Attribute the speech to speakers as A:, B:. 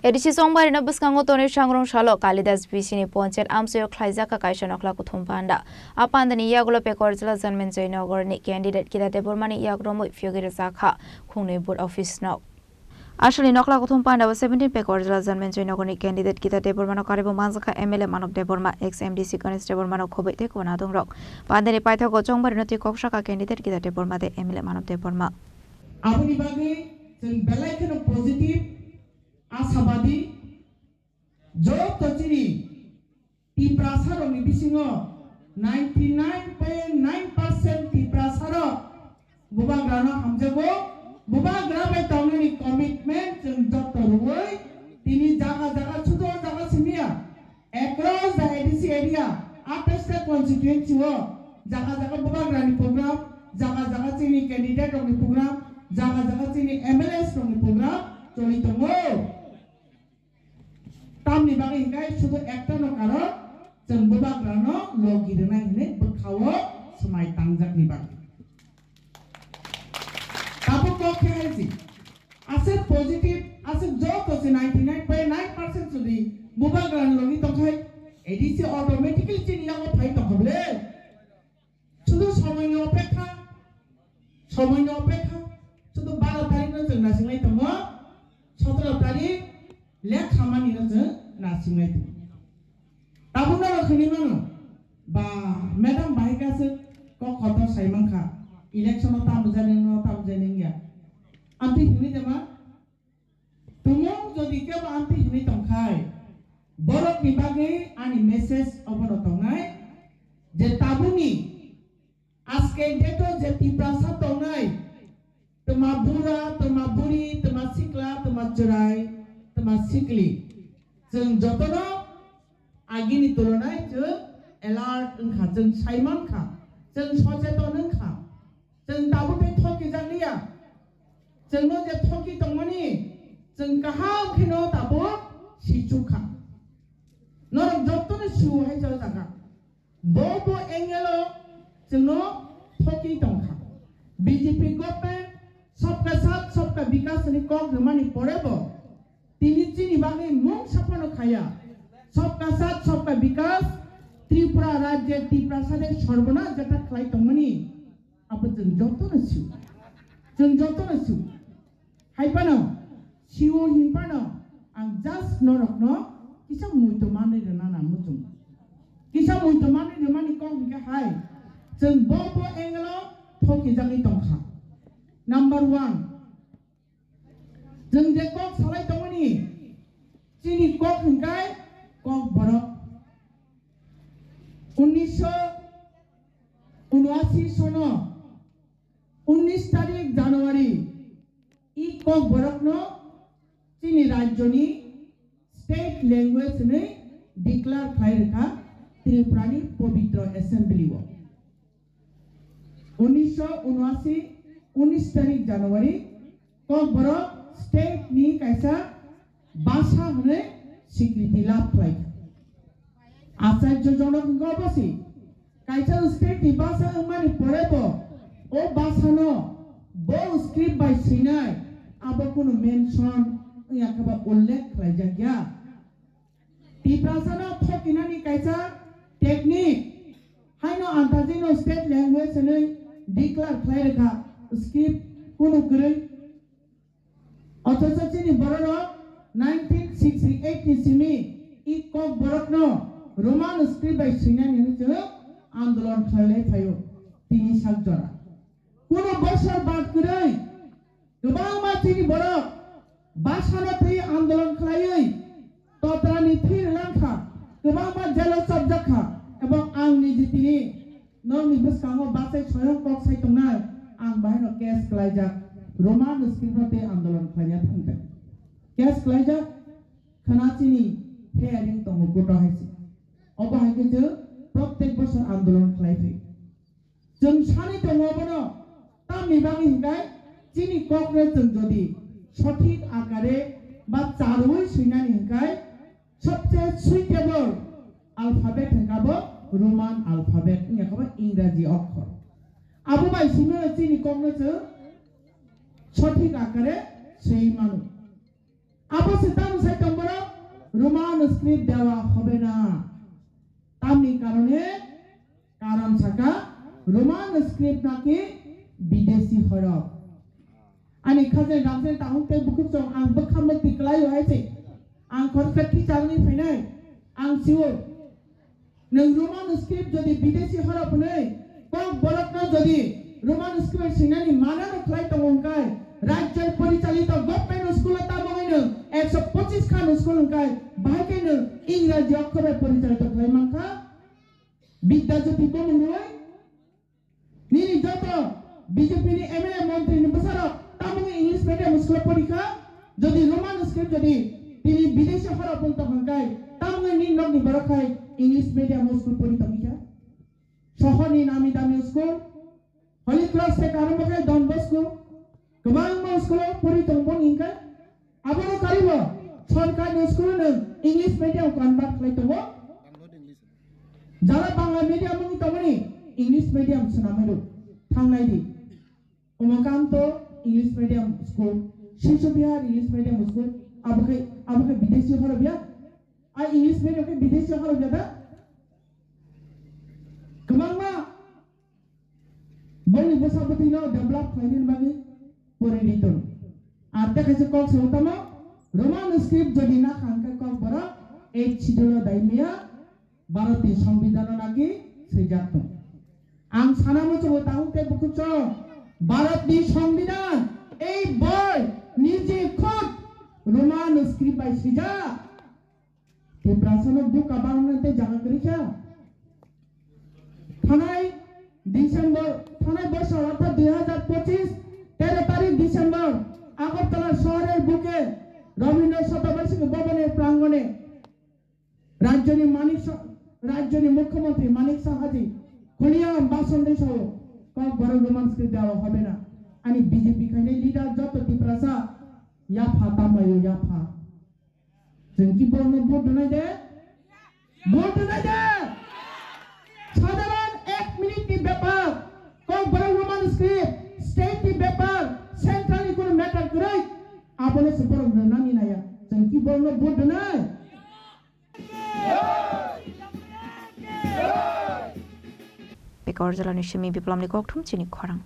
A: Edisi Sombarina Buskango Tony Shangrong Shalo Kalidas Bisini Ponset Amseo Klaizaka Kaishanokla Kutumpanda. Upon the Niagolo Pecorzla Zanmenzo Nogorni candidate Kida Debormani Yagromo Fugirasaka, Kune Board Office now. Actually, Nokla Kutumpanda was 17 Pecorzla Zanmenzo Nogorni candidate Kita Debormano Karibo Manzaka MLA Man of Deborma ex MDC Constable Mano Kobete Konadong Rock. Pandani Paito Gotong Barinoti Koksaka candidate Kita Deborma the MLA Man of Deborma.
B: Abunibagi, the Belakan of positive. आशावादी जो तचिनी तीप्रासारो निबिसिंगो 99.9% तीप्रासारो बुबाग्रानो हमजगो बुबाग्राबे तावनी commitment जों जत्तरुवै तिनी जागा जागा छुदो जागा सिमिया across the ADC area 28 constituency wo जागा जागा बुबाग्रानि program जागा जागा चिनी candidate नि program जागा जागा चिनी MLS नि program चलितमो Tamni bagi hingai sudah ekta no karo jeng bubagrano logi dena ini berkawo semai tangjak ni bagi. Tapi kok kayak sih? Aset positif, aset jauh tu 99.9% sudi bubagrano logi tongkai. Edisi automatically cini yang apa itu boleh. Sudah semuanya opeka, sudah baru tarik nanti nasi lagi temu, setelah tarik Lek kamani naze nasingai tu. Tabuna rakhni mano ba madam bahika se ko khoto saimang kha election ta mujane ya. Anti hini jama tumo jodi ke ba anti hini tongkhai borok nibage ani message obono tongnai je tabuni aske deto je tiprasa tongnai tuma bura tuma buri tuma sikla tuma jurai Masikli, jeng jotono agini tulunai jeng alert engkha jeng saiman kha jeng sojeton engkha jeng tabute thoki janglia jeng no je thoki tongmani jeng kaham khino tabu sichu kha norok jotono siu hai jal jaga bobo engelo jeng no thoki tongkha BJP government sabka saath sabka vikas ni kok mani porebo তিনি চিনি বাগে মুখ ছাপানো খায়া সবকা সাথ সবকা বিকাশ ত্রিপুরা রাজ্যের ত্রিপ্রাসাদের সর্বনাশ যেটা খাই তমনি আপন যত না সিউ হাইপানো সিও হিনপানো আং জাস্ট নরকন কিসা মুইতো মানে রে না মুজুম কিসা মুইতো মানে রে মানি কম কে হাই जों बबो एंगलो थोकी जागि तंखा नाम्बार 1 जों जे कक सालाय तमनि चिनि कक हिंगाय कक बरक 1979 सनो 19 तारिख জানুয়ারি ই কক বরকনো চিনি রাজ্যনি স্টেট ল্যাঙ্গুয়েজ ने ডিক্লেয়ার খাই রেখা ত্রিপুরানি পবিত্র অ্যাসেম্বলি 1979 19 तारिख জানুয়ারি कक बरक स्टेट नि कैसा भाषा हने स्वीकृति लाभ खाई आचार्य जनक गबसी कैसा स्टेट नि भाषा माने परेबो ओ भाषा नो बो स्क्रिप्ट बाय सिनाय आबो कोनो मेंशन याकबा उल्लेख खाई जाग्या टिप्रासाना फकिनानि कैसा टेक्निक हाइनो आंताजिनो स्टेट लैंग्वेज ने डिक्लेयर खाई रेखा स्क्रिप्ट कोनो गरै अथच चिनि बरनो 1968 नि सिमी इ कक बरकनो रोमान स्क्रिप्ट बाय सिनानि जो आंदोलन खालाय थायो तिनि सागजरा कोनो बसर बाद गरै गोबां मानसिनि बरक भाषानो थै आंदोलन खालायै तत्रानि थिर लांखा गोबां मा जेल सब्जेक्टखा एबं आंनि जितिनि ननि बसकांगो बासै छयं कक साइतंनाय आं बाहायनो केस खालायजाक रोमान स्क्रिप्टते आंदोलन खालाया थांगोन केस खालायजा खनाचिनि हेयारिं तंगो गथ' हायसि अबाहायगो जो प्रत्येक बोसोर आंदोलन खालायफै जों सानै दङबनो तामनि बागै हिंगाय चिनि ककरे जों जदि सठिक आकारे बा चारुय सैनानि हिंगाय सबसे सुइटेबल अल्फाबेट हिंगाबो रोमान अल्फाबेट याकबा इंराजी अक्षर आबो बायसिनो चिनि ककरे जो सठिक आकारे সেই মানুষ আবো সিতাম সাইতাম বড় রোমান স্ক্রিপ্ট দেওয়া হবে না তামনি কারণ থাকা রোমান স্ক্রিপ্ট নাকি বিদেশি হরফ ani khaje ramse tahun te bukuk chong ang bakham tiklai hoise ang khorkha ki changni phainai ang siwo nang roman script jodi bideshi horof nei kok bolok na jodi roman script sinani manano khlai tongkai rajya porichaliত government school তা বগাইনো 125 খান school kai bahakaino ইংরেজি অক্ষরে পরিচালিত হয় মানখা বিদ্যাজ্যোতি বমুই নিনি যত BJP নি এমএলএ মন্ত্রী নি বসারক তামুঙ্গে ইংলিশ মিডিয়াম স্কুল পরীক্ষা যদি রোমান স্ক্রিপ্ট যদি তিনি বিদেশি হরফ বলতে হনকাই তামুঙ্গে নি নগনি বরখাই ইংলিশ মিডিয়াম স্কুল পরীক্ষা মিকা শহরনি নামি দামি স্কুল হলি ক্লাস থেকে আরম্ভ করে ডন বস্কো গোবাং স্কুল পরীক্ষা বন ইনকা আবনো কারিব সরকারি স্কুল নে ইংলিশ মিডিয়াম কনভার্ট খাইতবো যারা বাংলা মিডিয়াম নি তমনি ইংলিশ মিডিয়াম শোনামেরো থাংনাইদি Umakant English medium school Shishu Vihar English medium school अब के विदेशी हर बिया आ इंग्लिश मीडियम के विदेशी हर बिया दा कमांगा बनी बसाबती नो डेवलप फाइनल बागी पूरे रिटर्न आते कैसे कॉक से होता मो रोमान स्क्रिप्ट जदी ना खानका कॉक बरा एक छिदुलो दाइमिया भारतीय संविधान नागी सेजातो आं सानामो चो ताहुते बुकुचो ভারতীয় সংবিধান এই বই নিজে খোদ রোমান স্ক্রিপ্ট বাই সিজা তে প্রাসন্ন বুক আবারণতে জানা করেছে থানায় বর্ষ অর্থাৎ 2025 13 তারিখ ডিসেম্বর আগরতলা শহরের বুকে রবীন্দ্র শতবার্ষিকী ভবনের প্রাঙ্গণে রাজ্যের মুখ্যমন্ত্রী মানিক সাহাজি খনিয়াম বাসন্ডে সহ কক বড় রোমান স্ক্রিপ্ট দেওয়া হবে না আমি বিজেপি খাইনে লিডার যত টিপ্রাসা ইয়াফা তামায়ো ইয়াফা জনকি বর্ণ ভোট নাই দে সাধারণ 1 মিনিট কি ব্যাপার কক বড় রোমান স্ক্রিপ্ট স্টেট কি ব্যাপার সেন্ট্রালি কোন ম্যাটার করে আপনে সুপার নামি নায়া জনকি বর্ণ ভোট নাই
A: Pekor jalani shimi biplam ni kok thum chini khorang